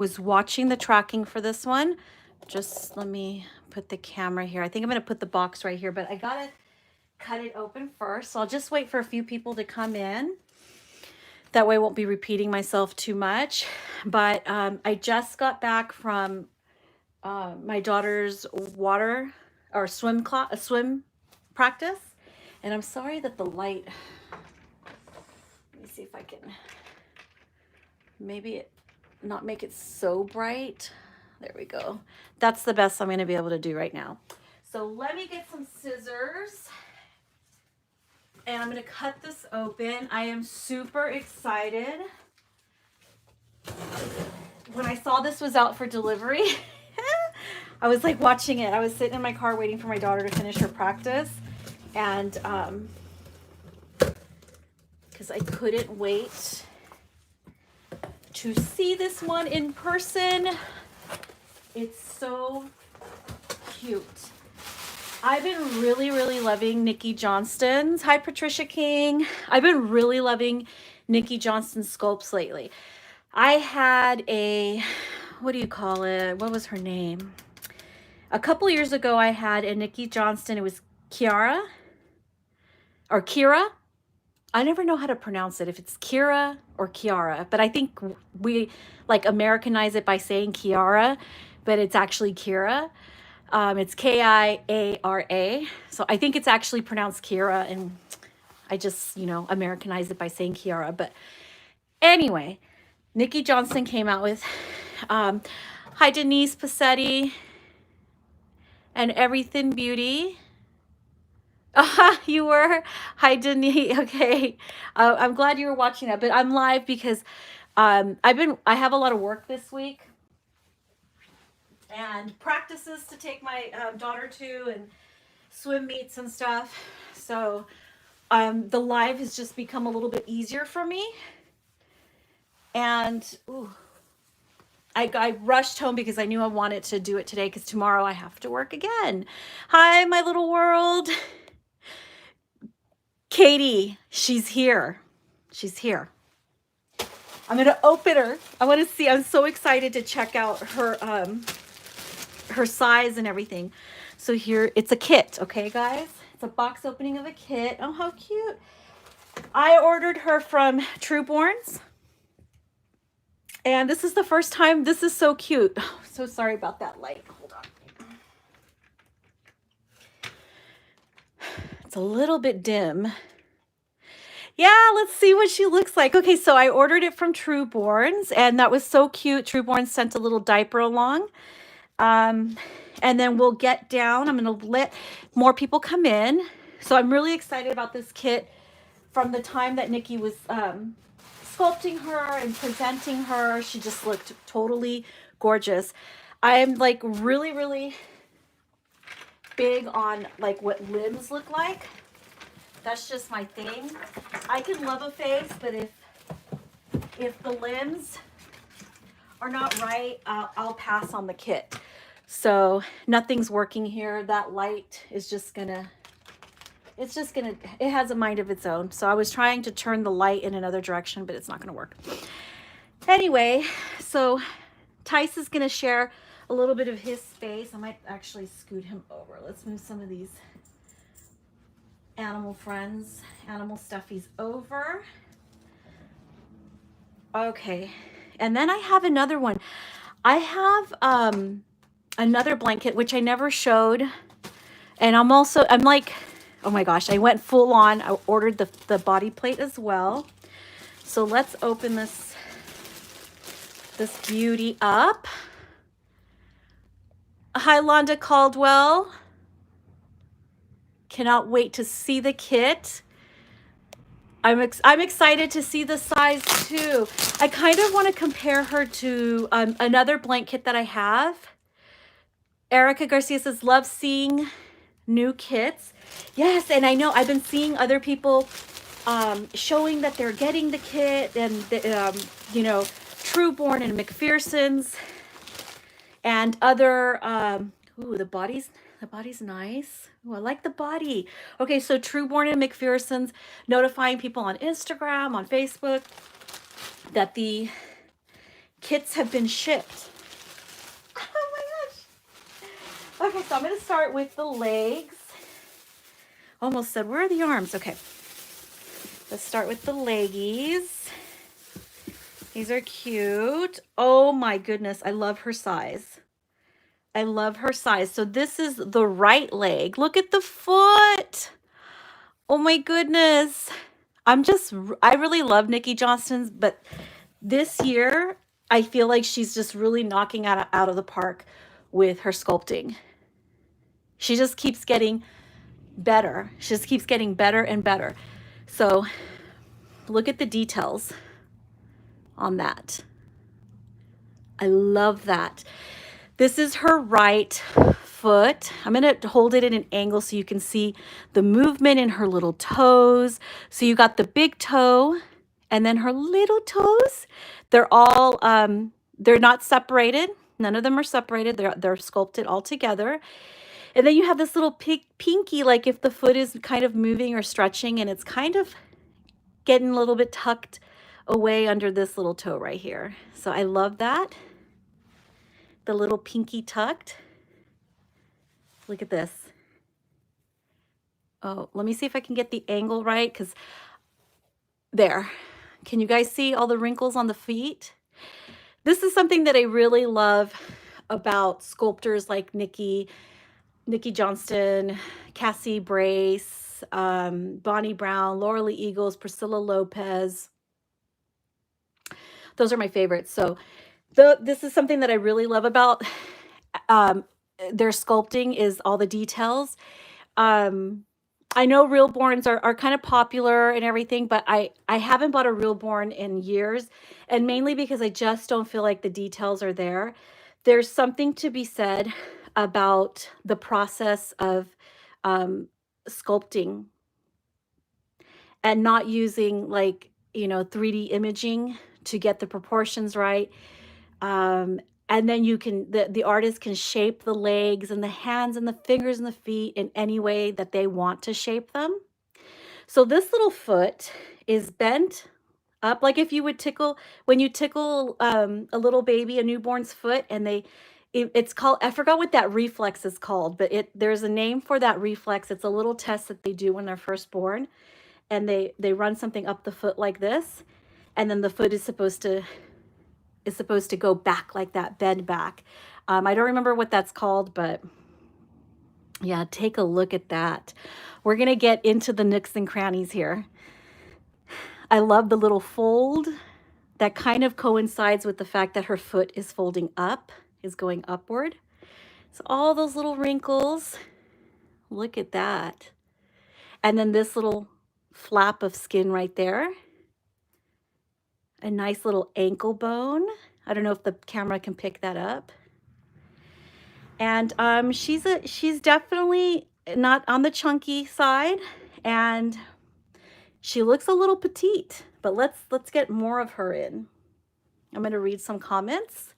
was watching the tracking for this one. Just let me put the camera here. I think I'm going to put the box right here, but I got to cut it open first. So I'll just wait for a few people to come in. That way I won't be repeating myself too much. But I just got back from my daughter's water or swim practice. And I'm sorry that the light, let me see if I can maybe not make it so bright. There we go. That's the best I'm going to be able to do right now. So let me get some scissors and I'm going to cut this open. I am super excited. When I saw this was out for delivery, I was like watching it. I was sitting in my car waiting for my daughter to finish her practice, and because I couldn't wait to see this one in person. It's so cute. I've been really loving Nikki Johnston's. Hi, Patricia King. I've been really loving Nikki Johnston's sculpts lately. I had a, what do you call it? What was her name? A couple years ago, I had a Nikki Johnston. It was Kira. I never know how to pronounce it, if it's Kira or Kiara, but I think we like Americanize it by saying Kiara, but it's actually Kira. It's Kiara. So I think it's actually pronounced Kira, and I just, Americanize it by saying Kiara. But anyway, Nikki Johnston came out with, hi Denise Passetti and Everything Beauty. You were? Hi, Denise. Okay. I'm glad you were watching that, but I'm live because I have a lot of work this week and practices to take my daughter to and swim meets and stuff. So the live has just become a little bit easier for me. And I rushed home because I knew I wanted to do it today because tomorrow I have to work again. Hi, my little world. Katie, she's here. She's here. I'm going to open her. I want to see. I'm so excited to check out her size and everything. So here, it's a kit, okay, guys? It's a box opening of a kit. Oh, how cute. I ordered her from Reborn. And this is the first time. This is so cute. Oh, so sorry about that light. Hold on. It's a little bit dim. Yeah, let's see what she looks like. Okay, so I ordered it from Reborn, and that was so cute. Reborn sent a little diaper along. And then we'll get down. I'm going to let more people come in. So I'm really excited about this kit from the time that Nikki was sculpting her and presenting her. She just looked totally gorgeous. I'm like really big on like what limbs look like. That's just my thing. I can love a face, but if the limbs are not right, I'll pass on the kit. So nothing's working here. That light is just gonna, it has a mind of its own. So I was trying to turn the light in another direction, but it's not gonna work. Anyway, so Tice is gonna share a little bit of his space. I might actually scoot him over. Let's move some of these animal stuffies over. Okay, and then I have another one. I have another blanket which I never showed, and I'm like, oh my gosh, I went full on. I ordered the body plate as well. So let's open this beauty up. Hi, Londa Caldwell. Cannot wait to see the kit. I'm excited to see the size too. I kind of want to compare her to another blanket that I have. Erica Garcia says, love seeing new kits. Yes, and I know I've been seeing other people showing that they're getting the kit, and Reborn and McPherson's and other the body's nice. Ooh, I like the body. Okay, so Reborn and McPherson's notifying people on Instagram, on Facebook, that the kits have been shipped. Oh my gosh. Okay, so I'm going to start with the legs. Almost said, where are the arms? Okay. Let's start with the leggies. These are cute. Oh my goodness. I love her size. I love her size. So this is the right leg. Look at the foot. Oh my goodness. I really love Nikki Johnston's, but this year I feel like she's just really knocking out of the park with her sculpting. She just keeps getting better. She just keeps getting better and better. So look at the details on that. I love that. This is her right foot. I'm going to hold it in an angle so you can see the movement in her little toes. So you got the big toe and then her little toes. They're all, they're not separated. None of them are separated. They're sculpted all together. And then you have this little pinky, like if the foot is kind of moving or stretching and it's kind of getting a little bit tucked away under this little toe right here. So I love that. The little pinky tucked. Look at this. Oh, let me see if I can get the angle right, because there. Can you guys see all the wrinkles on the feet? This is something that I really love about sculptors like Nikki Johnston, Cassie Brace, Bonnie Brown, Laura Lee Eagles, Priscilla Lopez. Those are my favorites. So this is something that I really love about their sculpting is all the details. I know Reborns are kind of popular and everything, but I haven't bought a Reborn in years, and mainly because I just don't feel like the details are there. There's something to be said about the process of sculpting and not using, like, 3D imaging to get the proportions right. And then you can, the artist can shape the legs and the hands and the fingers and the feet in any way that they want to shape them. So this little foot is bent up, like if you would tickle, when you tickle a little baby, a newborn's foot, and it's called, I forgot what that reflex is called, but there's a name for that reflex. It's a little test that they do when they're first born, and they run something up the foot like this, and then the foot is supposed to go back like that, bend back. I don't remember what that's called, but yeah, take a look at that. We're going to get into the nooks and crannies here. I love the little fold that kind of coincides with the fact that her foot is folding up, is going upward. So all those little wrinkles, look at that. And then this little flap of skin right there. A nice little ankle bone. I don't know if the camera can pick that up. And she's definitely not on the chunky side, and she looks a little petite, but let's get more of her in. I'm going to read some comments.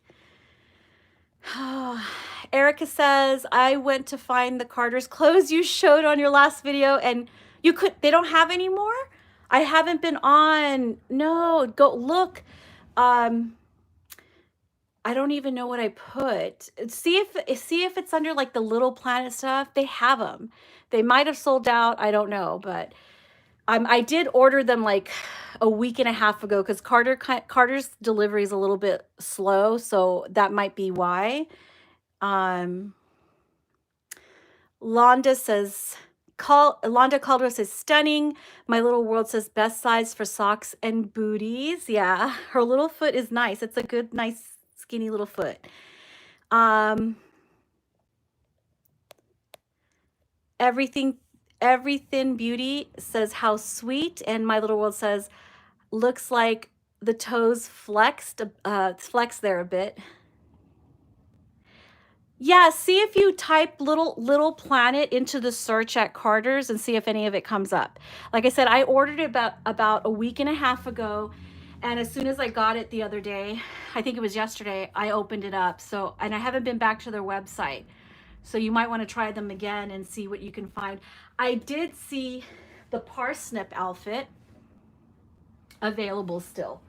Erica says, I went to find the Carter's clothes you showed on your last video, and they don't have any more? I haven't been on. No, go look. I don't even know what I put. See if it's under like the Little Planet stuff. They have them. They might have sold out. I don't know, but I did order them like a week and a half ago because Carter's delivery is a little bit slow, so that might be why. Londa Caldwell says, stunning. My Little World says, best size for socks and booties. Yeah, her little foot is nice. It's a good, nice, skinny little foot. Everything Beauty says, how sweet. And My Little World says, looks like the toes flexed there a bit. Yeah, see if you type little planet into the search at Carter's and see if any of it comes up. Like I said, I ordered it about a week and a half ago, and as soon as I got it the other day, I think it was yesterday, I opened it up. So, and I haven't been back to their website. So you might want to try them again and see what you can find. I did see the parsnip outfit available still.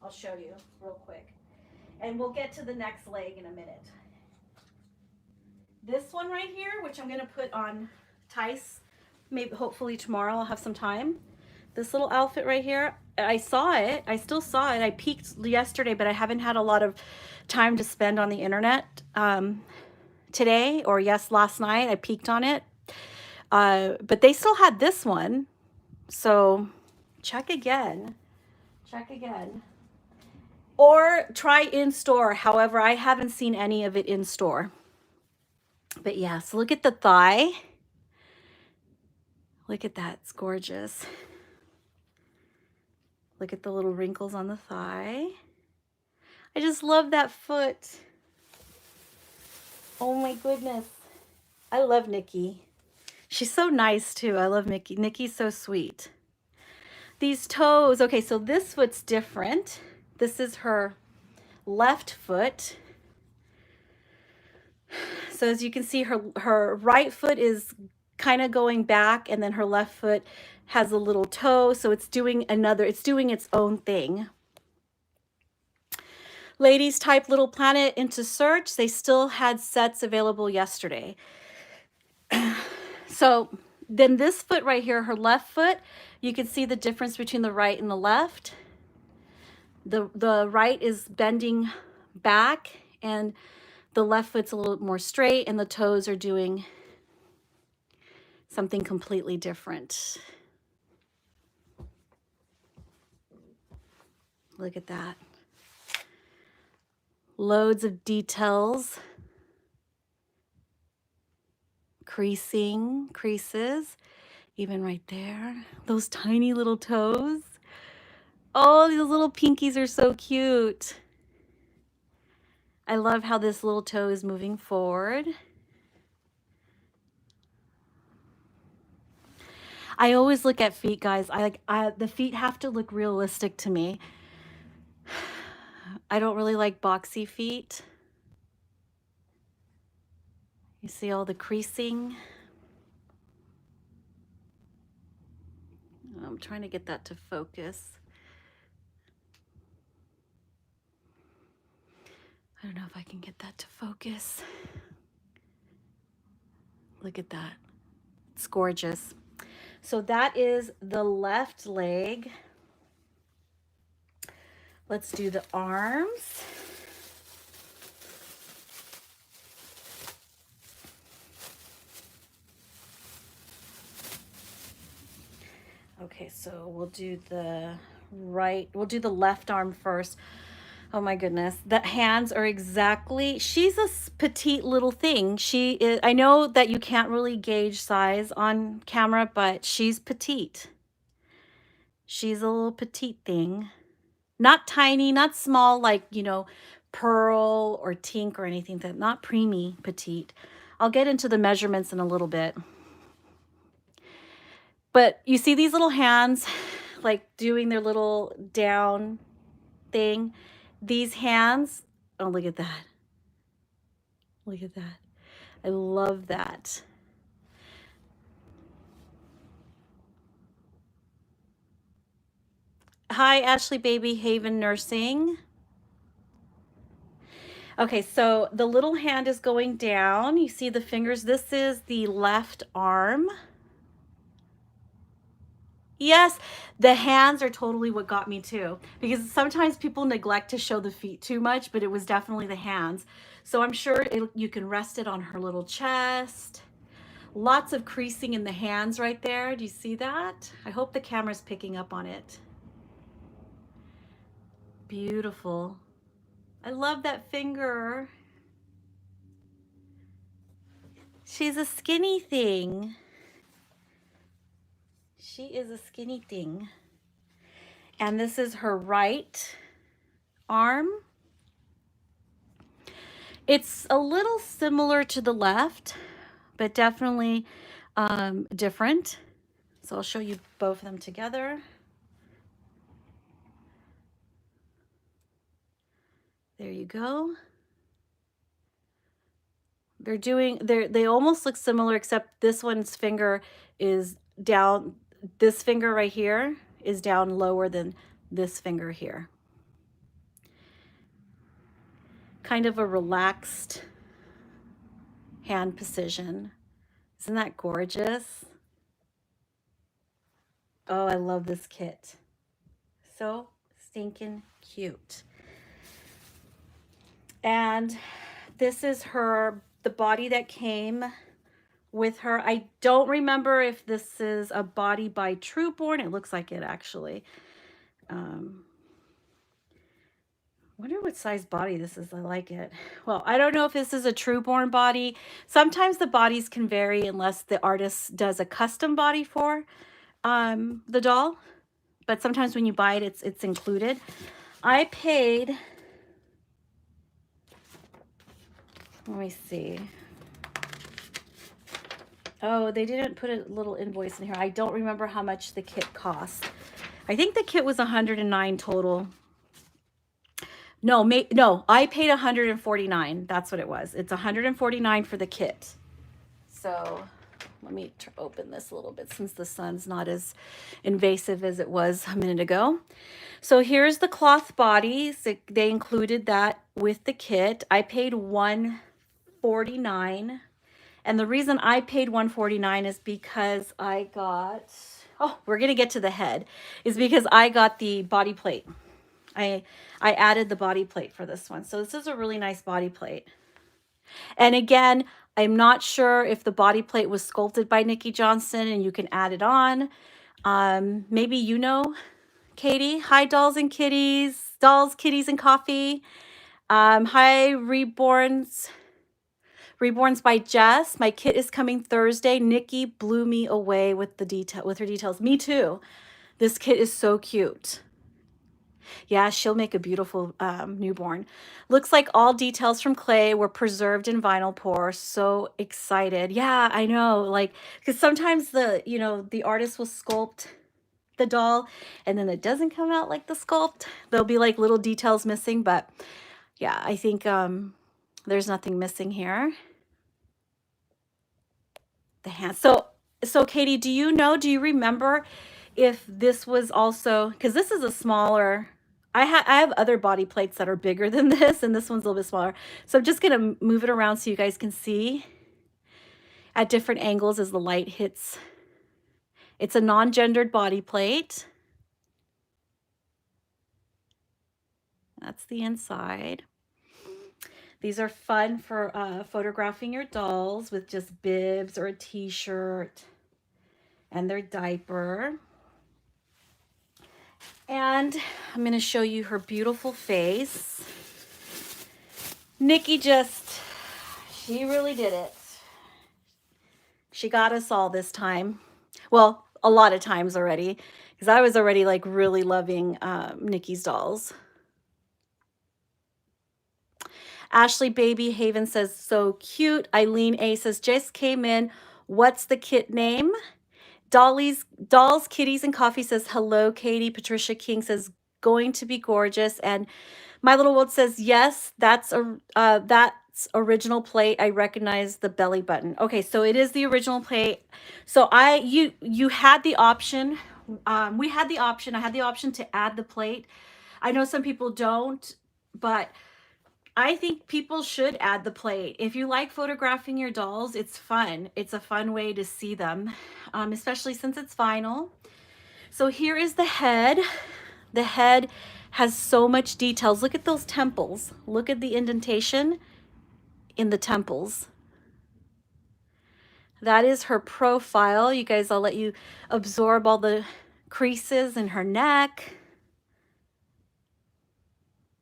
I'll show you real quick. And we'll get to the next leg in a minute. This one right here, which I'm gonna put on Tice, maybe hopefully tomorrow I'll have some time. This little outfit right here, I saw it, I still saw it. I peeked yesterday, but I haven't had a lot of time to spend on the internet today, or yes, last night I peeked on it. But they still had this one. So check again, or try in store. However, I haven't seen any of it in store. But yeah, so look at the thigh. Look at that, it's gorgeous. Look at the little wrinkles on the thigh. I just love that foot. Oh my goodness. I love Nikki. She's so nice too. I love Nikki. Nikki's so sweet. These toes, okay, so this foot's different. This is her left foot. So as you can see, her right foot is kind of going back, and then her left foot has a little toe, so it's doing its own thing. Ladies, type Little Planet into search. They still had sets available yesterday. So then this foot right here, her left foot, you can see the difference between the right and the left. The right is bending back, and the left foot's a little more straight, and the toes are doing something completely different. Look at that. Loads of details. Creases, even right there. Those tiny little toes. Oh, these little pinkies are so cute. I love how this little toe is moving forward. I always look at feet, guys. The feet have to look realistic to me. I don't really like boxy feet. You see all the creasing? I'm trying to get that to focus. I don't know if I can get that to focus. Look at that. It's gorgeous. So that is the left leg. Let's do the arms. Okay, so we'll do the left arm first. Oh my goodness, the hands are exactly, she's a petite little thing. She is, I know that you can't really gauge size on camera, but she's petite. She's a little petite thing. Not tiny, not small, like, you know, Pearl or Tink or anything, that not preemie petite. I'll get into the measurements in a little bit. But you see these little hands, like doing their little down thing. These hands, oh, look at that. Look at that. I love that. Hi, Ashley Baby Haven Nursing. Okay, so the little hand is going down. You see the fingers. This is the left arm. Yes, the hands are totally what got me too, because sometimes people neglect to show the feet too much, but it was definitely the hands. So I'm sure you can rest it on her little chest. Lots of creasing in the hands right there. Do you see that? I hope the camera's picking up on it. Beautiful. I love that finger. She's a skinny thing. She is a skinny thing. And this is her right arm. It's a little similar to the left, but definitely different. So I'll show you both of them together. There you go. They almost look similar, except this one's finger is down. This finger right here is down lower than this finger here. kind of a relaxed hand position. Isn't that gorgeous? Oh, I love this kit. So stinking cute. And this is the body that came with her. I don't remember if this is a body by Reborn. It looks like it actually. Wonder what size body this is. I like it. Well, I don't know if this is a Reborn body. Sometimes the bodies can vary unless the artist does a custom body for the doll. But sometimes when you buy it, it's included. I paid, let me see. Oh, they didn't put a little invoice in here. I don't remember how much the kit cost. I think the kit was $109 total. No, I paid $149. That's what it was. It's $149 for the kit. So let me open this a little bit since the sun's not as invasive as it was a minute ago. So here's the cloth bodies. They included that with the kit. I paid $149. And the reason I paid $149 is because I got, oh, we're going to get to the head, is because I got the body plate. I added the body plate for this one. So this is a really nice body plate. And again, I'm not sure if the body plate was sculpted by Nikki Johnston and you can add it on. Maybe you know, Katie. Hi, dolls and kitties. Dolls, kitties, and coffee. Hi, Reborns. Reborns by Jess. My kit is coming Thursday. Nikki blew me away with her details. Me too. This kit is so cute. Yeah, she'll make a beautiful newborn. Looks like all details from clay were preserved in vinyl pour. So excited. Yeah, I know. Like, because sometimes the artist will sculpt the doll and then it doesn't come out like the sculpt. There'll be like little details missing, but yeah, I think there's nothing missing here. The hand. So Katie, do you remember if this was also, because this is a smaller, I have other body plates that are bigger than this, and this one's a little bit smaller. So I'm just going to move it around so you guys can see at different angles as the light hits. It's a non-gendered body plate. That's the inside. These are fun for photographing your dolls with just bibs or a t-shirt and their diaper. And I'm going to show you her beautiful face. Nikki she really did it. She got us all this time. Well, a lot of times already, because I was already like really loving Nikki's dolls. Ashley Baby Haven says, so cute. Eileen A says, just came in. What's the kit name? Dolls, Kitties, and Coffee says, hello, Katie. Patricia King says, going to be gorgeous. And My Little World says, yes, that's original plate. I recognize the belly button. Okay, so it is the original plate. So you had the option. We had the option. I had the option to add the plate. I know some people don't, but I think people should add the plate. If you like photographing your dolls, it's fun. It's a fun way to see them, especially since it's vinyl. So here is the head. The head has so much details. Look at those temples. Look at the indentation in the temples. That is her profile. You guys, I'll let you absorb all the creases in her neck.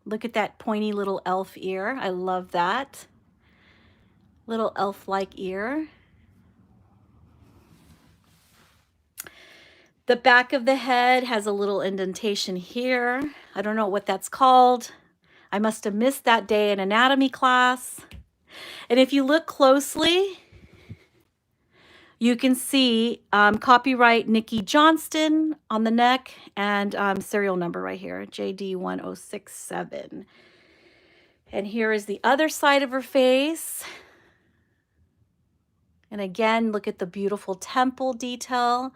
Look at that pointy little elf ear. I love that. Little elf-like ear. The back of the head has a little indentation here. I don't know what that's called. I must have missed that day in anatomy class. And if you look closely, you can see copyright Nikki Johnston on the neck and serial number right here, JD1067. And here is the other side of her face. And again, look at the beautiful temple detail.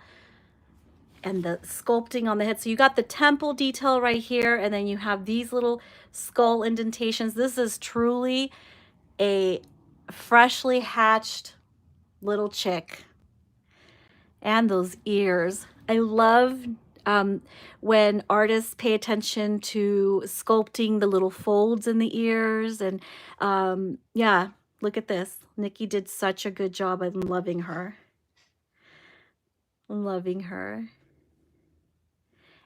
and the sculpting on the head. So you got the temple detail right here, and then you have these little skull indentations. This is truly a freshly hatched little chick. And those ears. I love when artists pay attention to sculpting the little folds in the ears. And yeah, look at this. Nikki did such a good job. I'm loving her. I'm loving her.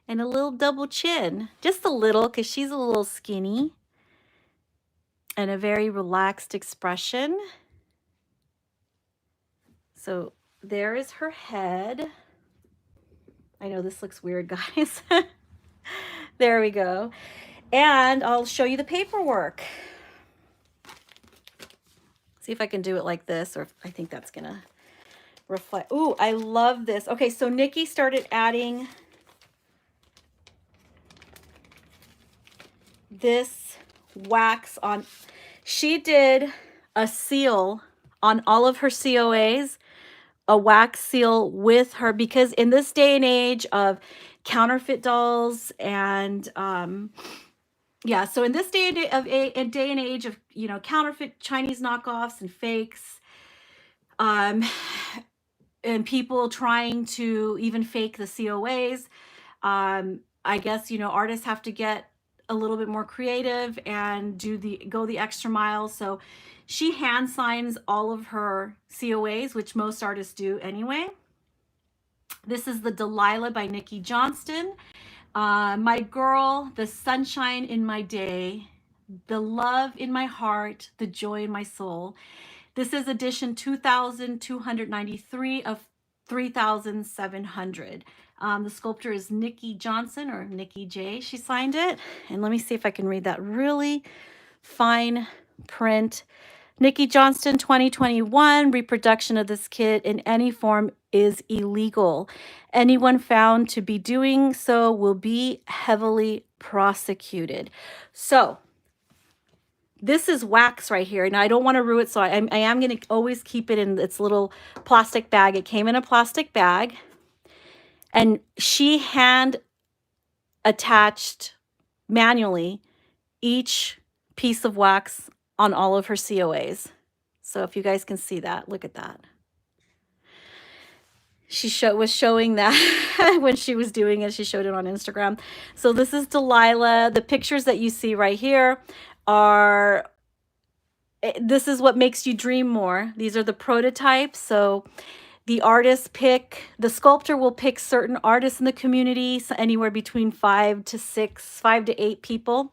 And a little double chin, just a little, because she's a little skinny. And a very relaxed expression. So there is her head. I know this looks weird, guys. There we go. And I'll show you the paperwork. See if I can do it like this, or if I think that's gonna reflect. Ooh, I love this. Okay, so Nikki started adding this wax on. She did a seal on all of her COAs, a wax seal with her, because in this day and age of counterfeit dolls and yeah, so in this day and age of, you know, counterfeit Chinese knockoffs and fakes, and people trying to even fake the COAs, I guess, you know, artists have to get a little bit more creative and go the extra mile. So she hand signs all of her COAs, which most artists do anyway. This is the Delilah by Nikki Johnston. My girl, the sunshine in my day, the love in my heart, the joy in my soul. This is edition 2293 of 3,700. The sculptor is Nikki Johnson, or Nikki J. She signed it. And let me see if I can read that really fine print. Nikki Johnston, 2021, reproduction of this kit in any form is illegal. Anyone found to be doing so will be heavily prosecuted. So this is wax right here, and I don't want to ruin it, so I am going to always keep it in its little plastic bag. It came in a plastic bag, and she hand attached manually each piece of wax on all of her COAs. So if you guys can see that, look at that. She was showing that when she was doing it. She showed it on Instagram. So this is Delilah. The pictures that you see right here are, this is what makes you dream more. These are the prototypes. So the the sculptor will pick certain artists in the community, so anywhere between 5 to 8 people.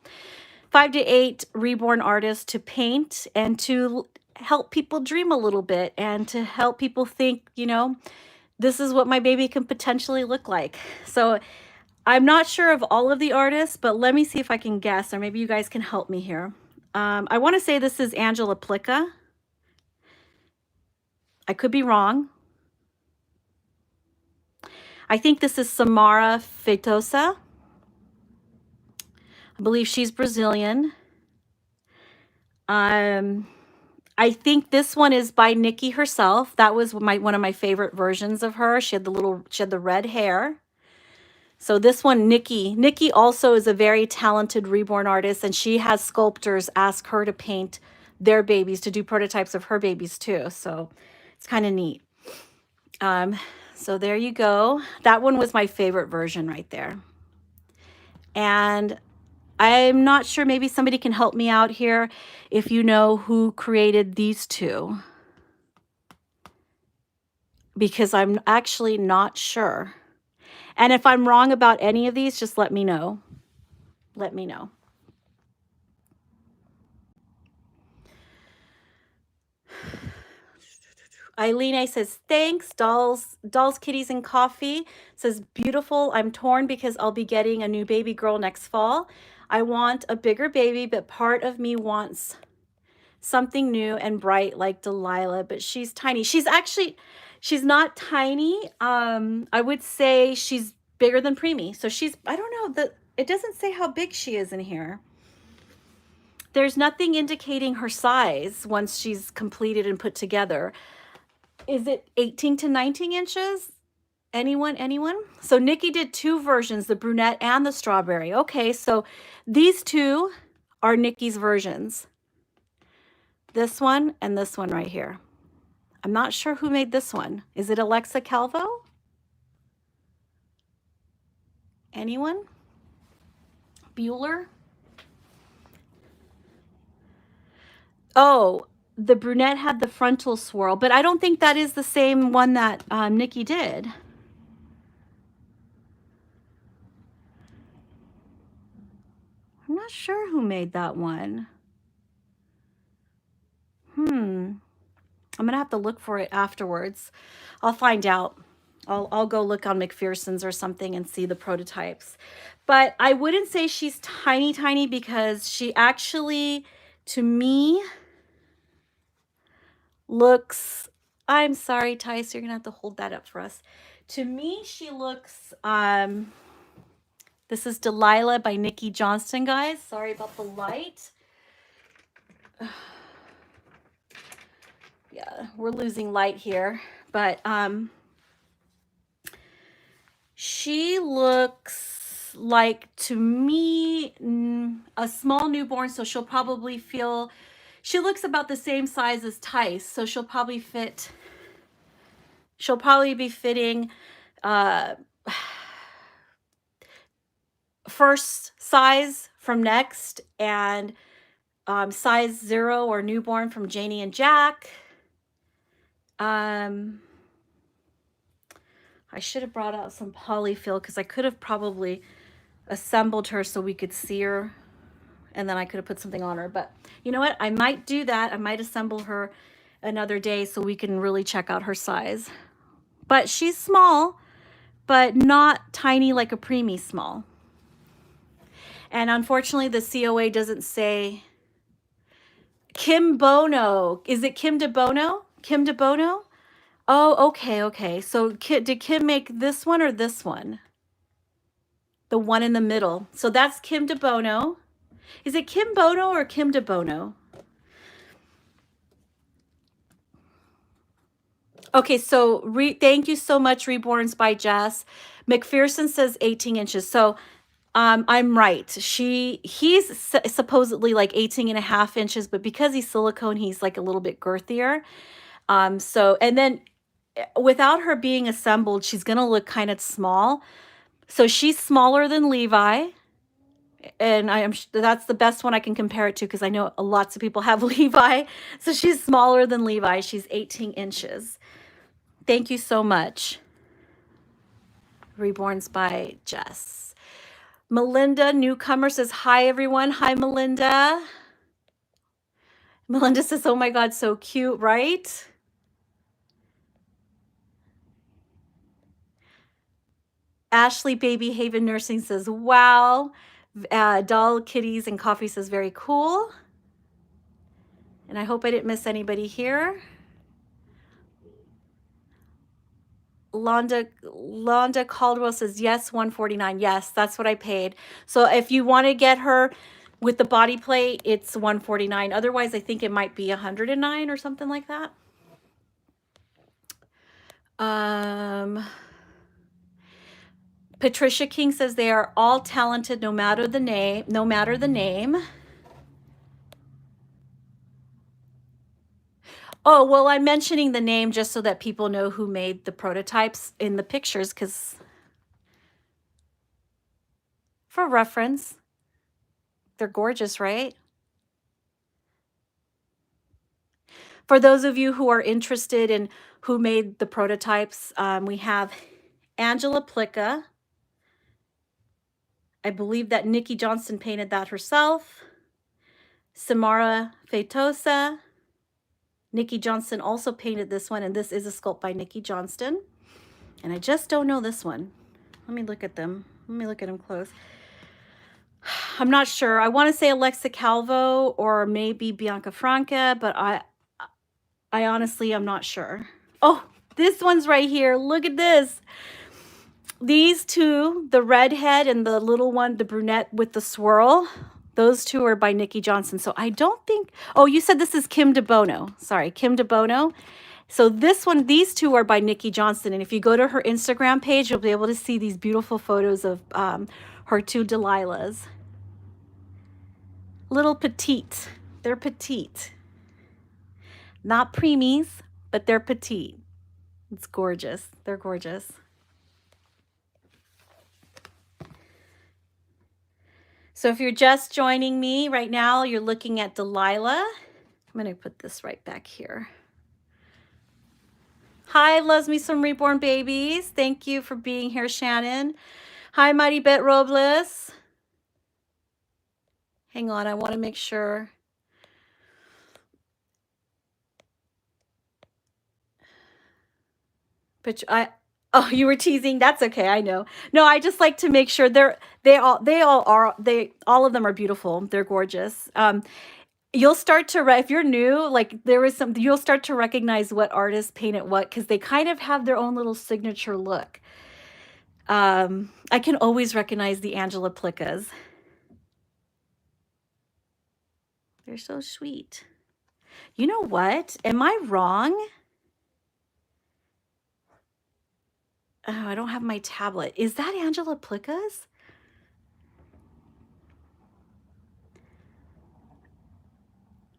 5 to 8 reborn artists to paint and to help people dream a little bit and to help people think, you know, this is what my baby can potentially look like. So I'm not sure of all of the artists, but let me see if I can guess, or maybe you guys can help me here. I want to say this is Angela Plica. I could be wrong. I think this is Samara Feitosa. I believe she's Brazilian. I think this one is by Nikki herself. That was one of my favorite versions of her. She had the red hair. So this one, Nikki also is a very talented reborn artist, and she has sculptors ask her to paint their babies, to do prototypes of her babies too. So it's kind of neat. So there you go. That one was my favorite version right there. And I'm not sure, maybe somebody can help me out here if you know who created these two, because I'm actually not sure. And if I'm wrong about any of these, just let me know. Let me know. Eileen says, thanks, dolls, kitties, and coffee. Says, beautiful. I'm torn because I'll be getting a new baby girl next fall. I want a bigger baby, but part of me wants something new and bright like Delilah, but she's tiny. She's not tiny. I would say she's bigger than Preemie. So I don't know, it doesn't say how big she is in here. There's nothing indicating her size once she's completed and put together. Is it 18 to 19 inches? Anyone? So Nikki did two versions, the brunette and the strawberry. Okay, so these two are Nikki's versions. This one and this one right here. I'm not sure who made this one. Is it Alexa Calvo? Anyone? Bueller? Oh, the brunette had the frontal swirl, but I don't think that is the same one that Nikki did. I'm not sure who made that one. I'm gonna have to look for it afterwards. I'll find out. I'll go look on McPherson's or something and see the prototypes. But I wouldn't say she's tiny because she actually, to me, looks, I'm sorry, Tice, you're gonna have to hold that up for us. To me, she looks, this is Delilah by Nikki Johnston, guys. Sorry about the light. Yeah, we're losing light here, but she looks like, to me, a small newborn, so she'll probably feel, she looks about the same size as Tice, so she'll probably be fitting first size from Next, and size 0 or newborn from Janie and Jack. I should have brought out some polyfill because I could have probably assembled her so we could see her, and then I could have put something on her. But you know what? I might do that. I might assemble her another day so we can really check out her size. But she's small, but not tiny like a preemie small. And unfortunately, the COA doesn't say Kim Bono. Is it Kim DeBono? Kim DeBono? Oh, okay. So did Kim make this one or this one? The one in the middle. So that's Kim DeBono. Is it Kim Bono or Kim DeBono? Okay, so thank you so much, Reborns by Jess. McPherson says 18 inches. So I'm right. He's supposedly like 18.5 inches, but because he's silicone, he's like a little bit girthier. So, and then without her being assembled, she's going to look kind of small. So she's smaller than Levi. And that's the best one I can compare it to because I know lots of people have Levi. So she's smaller than Levi. She's 18 inches. Thank you so much. Reborns by Jess. Melinda Newcomer says, hi, everyone. Hi, Melinda. Melinda says, oh my God, so cute, right? Ashley Baby Haven Nursing says, wow. Doll Kitties and Coffee says, very cool. And I hope I didn't miss anybody here. Londa Caldwell says, yes, $149. Yes, that's what I paid. So if you want to get her with the body plate, it's $149. Otherwise, I think it might be $109 or something like that. Patricia King says they are all talented no matter the name. Oh, well, I'm mentioning the name just so that people know who made the prototypes in the pictures, because for reference, they're gorgeous, right? For those of you who are interested in who made the prototypes, we have Angela Plica. I believe that Nikki Johnston painted that herself. Samara Feitosa. Nikki Johnston also painted this one, and this is a sculpt by Nikki Johnston. And I just don't know this one. Let me look at them. Let me look at them close. I'm not sure. I want to say Alexa Calvo or maybe Bianca Franca, but I honestly am not sure. Oh, this one's right here. Look at this. These two, the redhead and the little one, the brunette with the swirl, those two are by Nikki Johnston. So I don't think, oh, you said this is Kim DeBono. Sorry, Kim DeBono. So this one, these two are by Nikki Johnston. And if you go to her Instagram page, you'll be able to see these beautiful photos of her two Delilahs. Little petite. They're petite. Not preemies, but they're petite. It's gorgeous. They're gorgeous. So if you're just joining me right now, you're looking at Delilah. I'm going to put this right back here. Hi, loves me some Reborn babies. Thank you for being here, Shannon. Hi, Mighty Bet Robles. Hang on, I want to make sure. But oh, you were teasing. That's okay. I know. No, I just like to make sure all of them are beautiful. They're gorgeous. You'll start to, if you're new, like you'll start to recognize what artists painted what, because they kind of have their own little signature look. I can always recognize the Angela Plicas. They're so sweet. You know what? Am I wrong? Oh, I don't have my tablet. Is that Angela Plicas?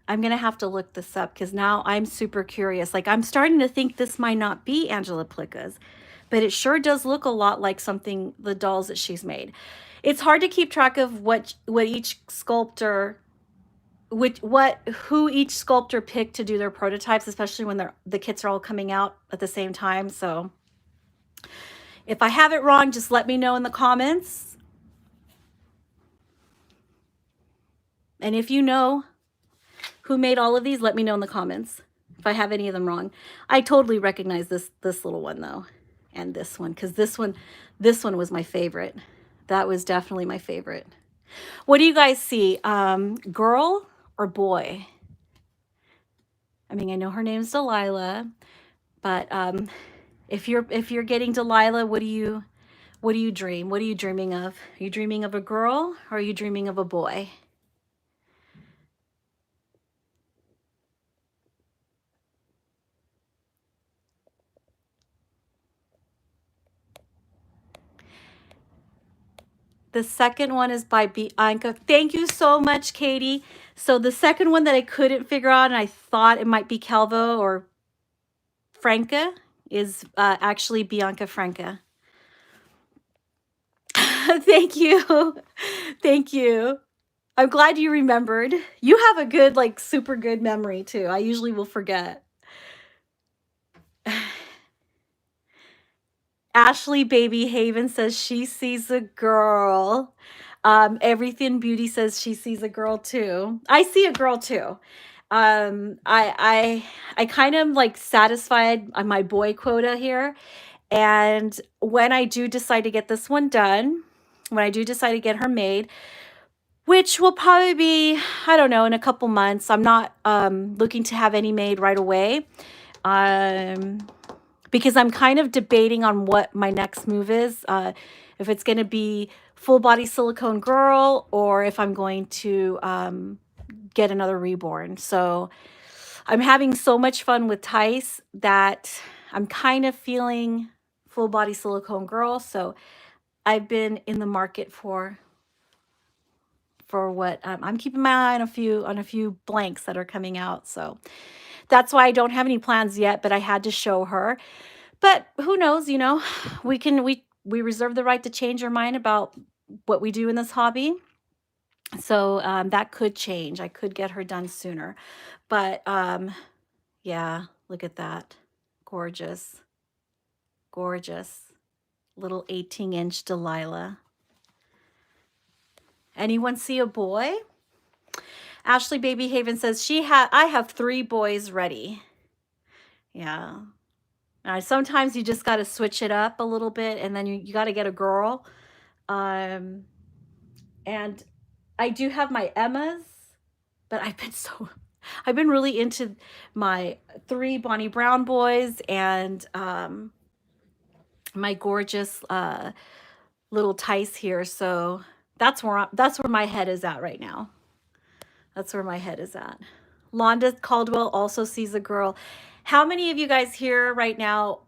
I'm going to have to look this up because now I'm super curious. Like, I'm starting to think this might not be Angela Plicas, but it sure does look a lot like something, the dolls that she's made. It's hard to keep track of what each sculptor, who each sculptor picked to do their prototypes, especially when the kits are all coming out at the same time. So if I have it wrong, just let me know in the comments. And if you know who made all of these, let me know in the comments if I have any of them wrong. I totally recognize this little one though, and this one, because this one was my favorite. That was definitely my favorite. What do you guys see? Girl or boy? I mean, I know her name's Delilah, but if you're getting Delilah, what do you dream? What are you dreaming of? Are you dreaming of a girl or are you dreaming of a boy? The second one is by Bianca. Thank you so much, Katie. So the second one that I couldn't figure out, and I thought it might be Calvo or Franca, is actually Bianca Franca. Thank you. Thank you. I'm glad you remembered. You have a good, like, super good memory, too. I usually will forget. Ashley Baby Haven says she sees a girl. Everything Beauty says she sees a girl too. I see a girl too. I kind of like satisfied on my boy quota here. And when I do decide to get this one done, when I do decide to get her made, which will probably be, I don't know, in a couple months. I'm not looking to have any made right away. Because I'm kind of debating on what my next move is. If it's going to be full body silicone girl or if I'm going to get another Reborn. So I'm having so much fun with Tice that I'm kind of feeling full body silicone girl. So I've been in the market for what I'm keeping my eye on a few blanks that are coming out. So that's why I don't have any plans yet, but I had to show her. But who knows, you know, we reserve the right to change our mind about what we do in this hobby. So that could change. I could get her done sooner. But yeah, look at that. Gorgeous. Gorgeous. Little 18-inch Delilah. Anyone see a boy? Ashley Baby Haven says I have 3 boys ready. Yeah. Sometimes you just got to switch it up a little bit, and then you got to get a girl. And I do have my Emmas, but I've been really into my 3 Bonnie Brown boys and my gorgeous little Tice here. So that's where my head is at right now. That's where my head is at. Londa Caldwell also sees a girl. How many of you guys here right now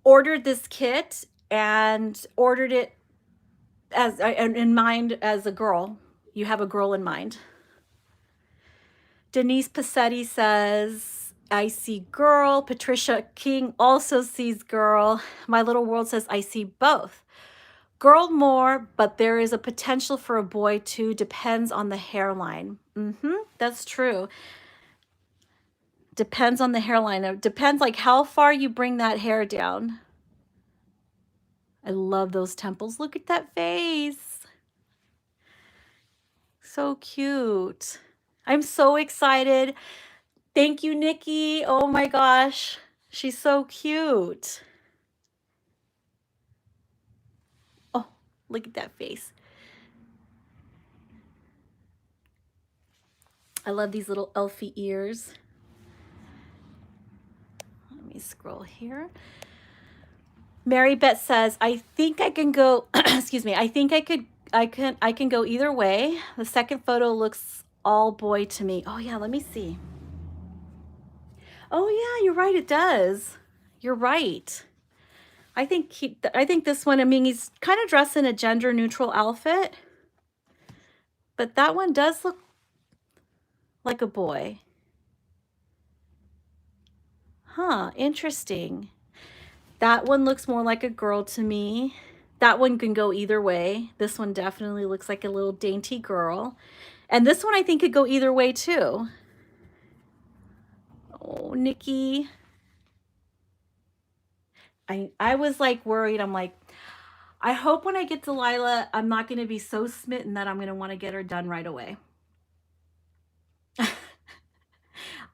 ordered this kit and ordered it as in mind as a girl? You have a girl in mind. Denise Passetti says, I see girl. Patricia King also sees girl. My Little World says, I see both. Girl more, but there is a potential for a boy too. Depends on the hairline. That's true. Depends on the hairline. It depends like how far you bring that hair down. I love those temples. Look at that face. So cute. I'm so excited. Thank you, Nikki. Oh my gosh. She's so cute. Oh, look at that face. I love these little elfie ears. Let me scroll here. Mary Beth says, I think I can go, excuse me, I think I can go either way. The second photo looks all boy to me. Oh yeah, let me see. Oh yeah, you're right, it does. You're right. I think this one, I mean, he's kind of dressed in a gender neutral outfit, but that one does look like a boy. Huh, interesting. That one looks more like a girl to me. That one can go either way. This one definitely looks like a little dainty girl. And this one I think could go either way too. Oh, Nikki. I was like worried. I'm like, I hope when I get Delilah, I'm not going to be so smitten that I'm going to want to get her done right away.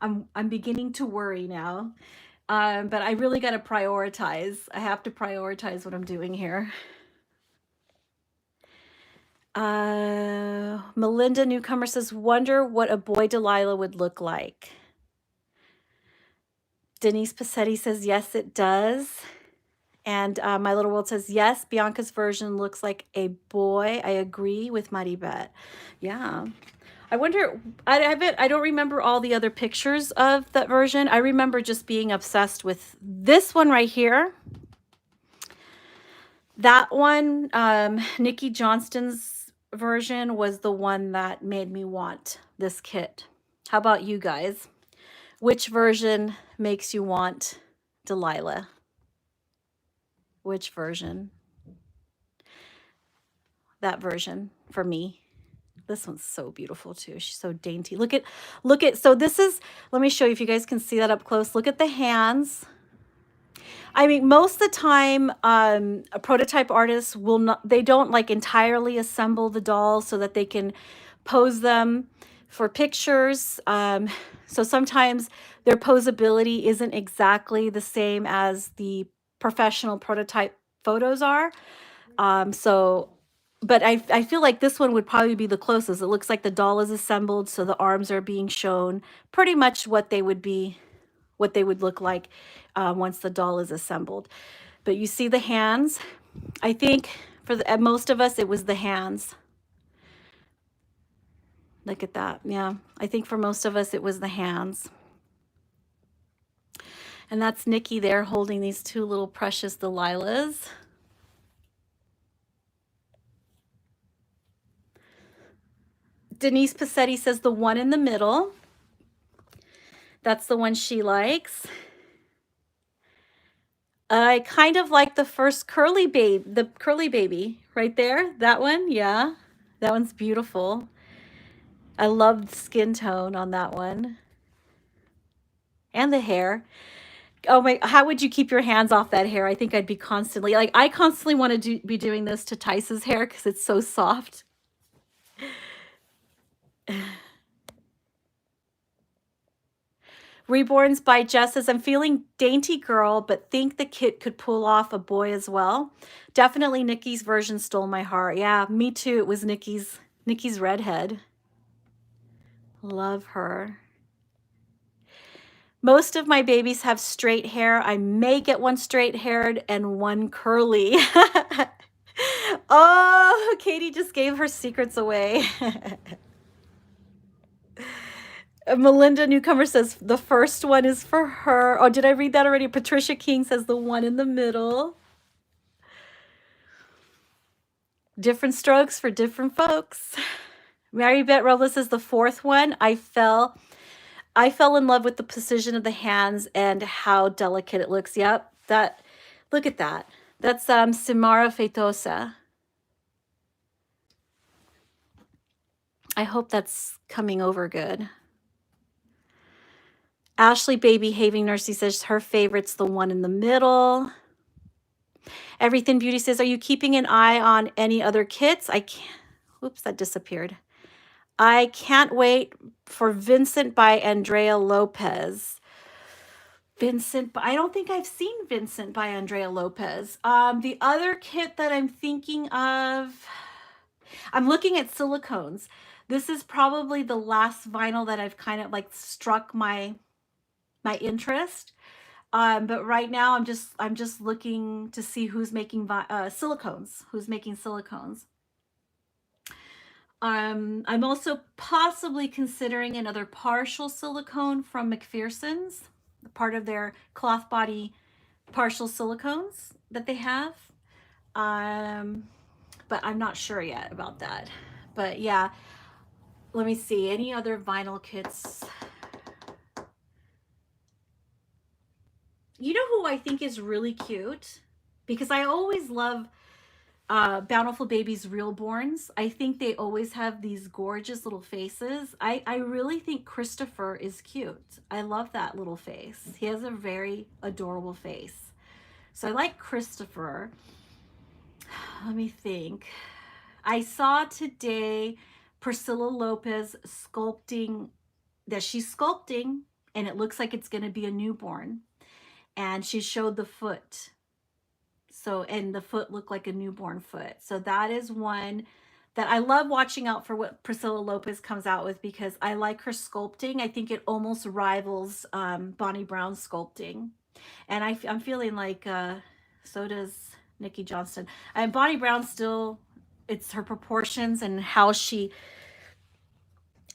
I'm beginning to worry now. But I really got to prioritize. I have to prioritize what I'm doing here. Melinda Newcomer says, wonder what a boy Delilah would look like. Denise Passetti says, yes, it does. And My Little World says, yes, Bianca's version looks like a boy. I agree with Maribet. Yeah. I wonder, I don't remember all the other pictures of that version. I remember just being obsessed with this one right here. That one, Nikki Johnston's version was the one that made me want this kit. How about you guys? Which version makes you want Delilah? Which version? That version for me. This one's so beautiful too. She's so dainty. Look at, so this is, let me show you if you guys can see that up close. Look at the hands. I mean, most of the time, a prototype artist will not, they don't like entirely assemble the dolls so that they can pose them for pictures. So sometimes their posability isn't exactly the same as the professional prototype photos are. But I feel like this one would probably be the closest. It looks like the doll is assembled, so the arms are being shown, pretty much what they would be, what they would look like once the doll is assembled. But you see the hands. I think for most of us, it was the hands. Look at that. Yeah, I think for most of us, it was the hands. And that's Nikki there holding these two little precious Delilahs. Denise Passetti says the one in the middle. That's the one she likes. I kind of like the first curly baby, the curly baby right there. That one, yeah. That one's beautiful. I love the skin tone on that one. And the hair. Oh my, how would you keep your hands off that hair? I think I'd be constantly, like I constantly want to be doing this to Tice's hair because it's so soft. Reborn's by Jess says, I'm feeling dainty girl, but think the kit could pull off a boy as well. Definitely Nikki's version stole my heart. Yeah, me too. It was Nikki's redhead. Love her. Most of my babies have straight hair. I may get one straight haired and one curly. Oh, Katie just gave her secrets away. Melinda Newcomer says the first one is for her. Oh, did I read that already? Patricia King says the one in the middle. Different strokes for different folks. Mary Beth Robles says the fourth one. I fell in love with the precision of the hands and how delicate it looks. Yep, look at that. That's Simara Feitosa. I hope that's coming over good. Ashley Baby Having Nursey says her favorite's the one in the middle. Everything Beauty says, are you keeping an eye on any other kits? I can't. Oops, that disappeared. I can't wait for Vincent by Andrea Lopez. Vincent, I don't think I've seen Vincent by Andrea Lopez. The other kit that I'm thinking of, I'm looking at silicones. This is probably the last vinyl that I've kind of like struck my interest. But right now I'm just looking to see who's making silicones, who's making silicones. I'm also possibly considering another partial silicone from McPherson's, part of their cloth body partial silicones that they have. But I'm not sure yet about that. But yeah, let me see, any other vinyl kits. You know who I think is really cute? Because I always love Bountiful Babies Reborns. I think they always have these gorgeous little faces. I really think Christopher is cute. I love that little face. He has a very adorable face. So I like Christopher. Let me think. I saw today Priscilla Lopez sculpting, that she's sculpting, and it looks like it's going to be a newborn. And she showed the foot. So, and the foot looked like a newborn foot. So that is one that I love watching out for what Priscilla Lopez comes out with, because I like her sculpting. I think it almost rivals Bonnie Brown's sculpting. And I'm feeling like, so does Nikki Johnston. And Bonnie Brown still, it's her proportions and how she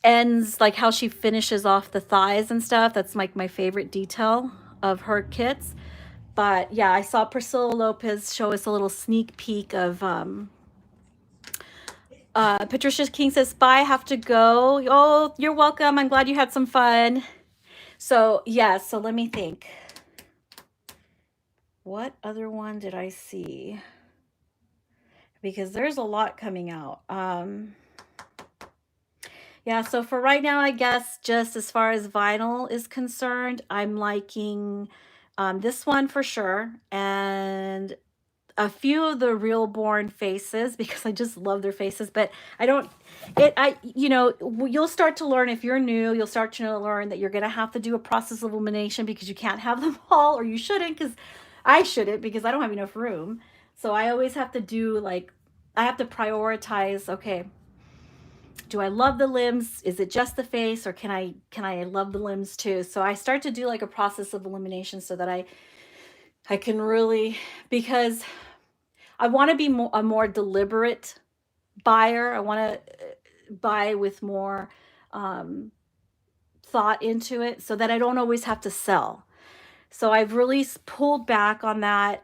ends, like how she finishes off the thighs and stuff. That's like my favorite detail of her kits. But yeah, I saw Priscilla Lopez show us a little sneak peek of Patricia King says, bye, I have to go. Oh, you're welcome. I'm glad you had some fun. So yeah, so let me think. What other one did I see? Because there's a lot coming out. Yeah, so for right now, I guess just as far as vinyl is concerned, I'm liking this one for sure, and a few of the Reborn faces, because I just love their faces. But you know, you'll start to learn, if you're new, you'll start to learn that you're going to have to do a process of elimination, because you can't have them all, or you shouldn't, because I shouldn't, because I don't have enough room. So I always have to do, like, I have to prioritize, okay, do I love the limbs? Is it just the face, or can I love the limbs too? So I start to do like a process of elimination so that I can really, because I want to be a more deliberate buyer. I want to buy with more thought into it, so that I don't always have to sell. So I've really pulled back on that.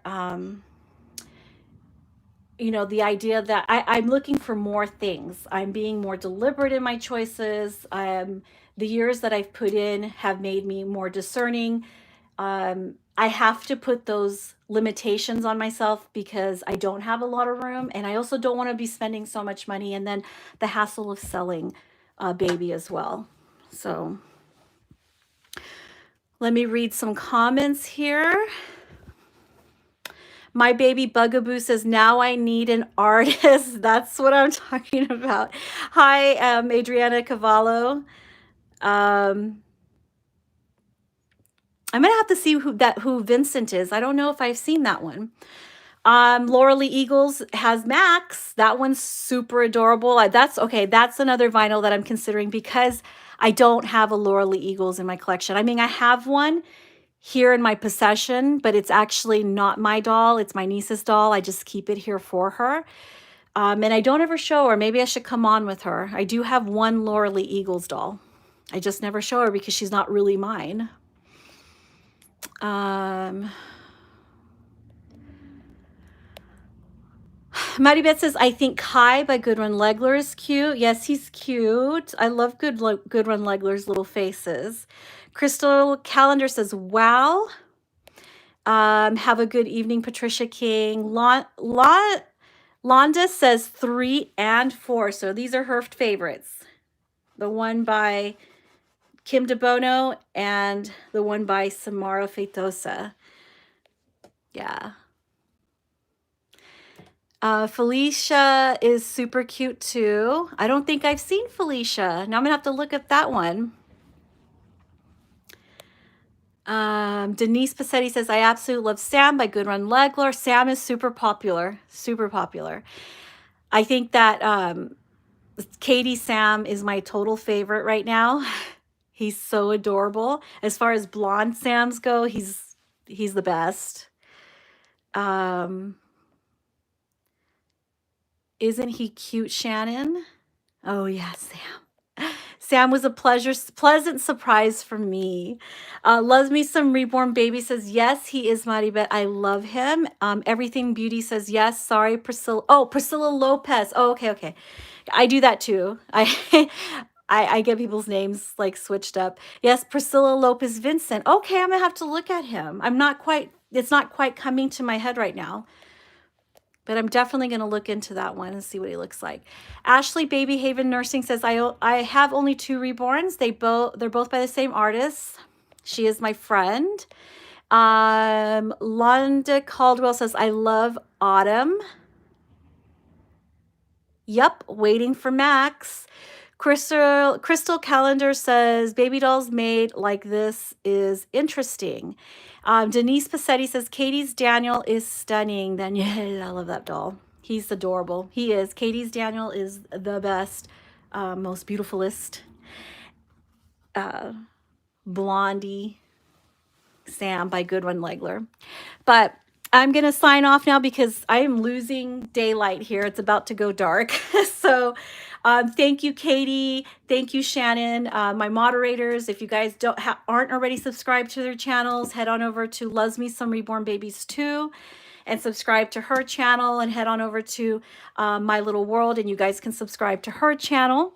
You know, the idea that I'm looking for more things. I'm being more deliberate in my choices. The years that I've put in have made me more discerning. I have to put those limitations on myself, because I don't have a lot of room, and I also don't want to be spending so much money, and then the hassle of selling a baby as well. So let me read some comments here. My Baby Bugaboo says, now I need an artist. That's what I'm talking about. Hi, Adriana Cavallo. I'm going to have to see who Vincent is. I don't know if I've seen that one. Laura Lee Eagles has Max. That one's super adorable. That's another vinyl that I'm considering, because I don't have a Laura Lee Eagles in my collection. I mean, I have one here in my possession, but it's actually not my doll. It's my niece's doll. I just keep it here for her. And I don't ever show her. Maybe I should come on with her. I do have one Laura Lee Eagles doll. I just never show her because she's not really mine. Maddie Beth says, I think Kai by Goodrun Legler is cute. Yes, he's cute. I love Goodrun Legler's little faces. Crystal Calendar says, wow. Have a good evening, Patricia King. Londa says 3 and 4. So these are her favorites. The one by Kim DeBono and the one by Samara Feitosa. Yeah. Felicia is super cute too. I don't think I've seen Felicia. Now I'm gonna have to look at that one. Denise Passetti says, I absolutely love Sam by Goodrun Legler. Sam is super popular, super popular. I think that Katie Sam is my total favorite right now. He's so adorable. As far as blonde Sams go, he's the best. Isn't he cute, Shannon? Oh yeah, Sam. Sam was a pleasant surprise for me. Loves me some Reborn Baby says, yes, he is Maribet. I love him. Everything Beauty says, yes. Sorry, Priscilla. Oh, Priscilla Lopez. Oh, okay. I do that too. I get people's names like switched up. Yes, Priscilla Lopez Vincent. Okay, I'm gonna have to look at him. It's not quite coming to my head right now. But I'm definitely going to look into that one and see what he looks like. Ashley Baby Haven Nursing says, I have only 2 Reborns. They're both by the same artist. She is my friend. Londa Caldwell says, I love Autumn. Yep, waiting for Max. Crystal Calendar says, baby dolls made like this is interesting. Denise Passetti says, Katie's Daniel is stunning. Daniel, I love that doll. He's adorable. He is. Katie's Daniel is the best, most beautifulest. Blondie Sam by Goodrun Legler. But I'm going to sign off now because I am losing daylight here. It's about to go dark. So thank you, Katie. Thank you, Shannon. My moderators, if you guys aren't already subscribed to their channels, head on over to Loves Me Some Reborn Babies 2 and subscribe to her channel, and head on over to My Little World and you guys can subscribe to her channel.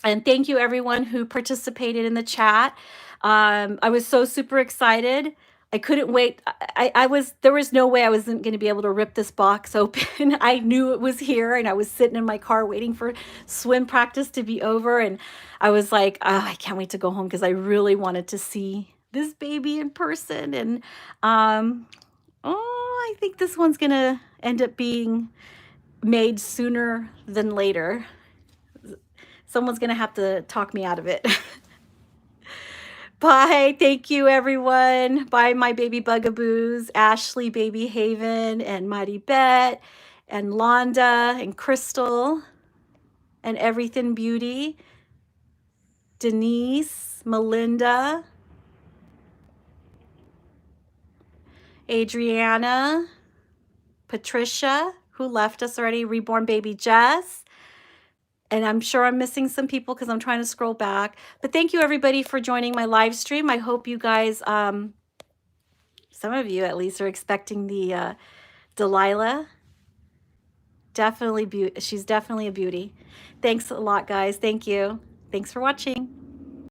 And thank you everyone who participated in the chat. I was so super excited. I couldn't wait. There was no way I wasn't going to be able to rip this box open. I knew it was here, and I was sitting in my car waiting for swim practice to be over. And I was like, oh, I can't wait to go home because I really wanted to see this baby in person. And I think this one's going to end up being made sooner than later. Someone's going to have to talk me out of it. Bye. Thank you, everyone. Bye, my baby bugaboos, Ashley Baby Haven, and Mighty Bet, and Londa, and Crystal, and Everything Beauty, Denise, Melinda, Adriana, Patricia, who left us already, Reborn Baby Jess. And I'm sure I'm missing some people because I'm trying to scroll back. But thank you, everybody, for joining my live stream. I hope you guys, some of you at least, are expecting the Delilah. She's definitely a beauty. Thanks a lot, guys. Thank you. Thanks for watching.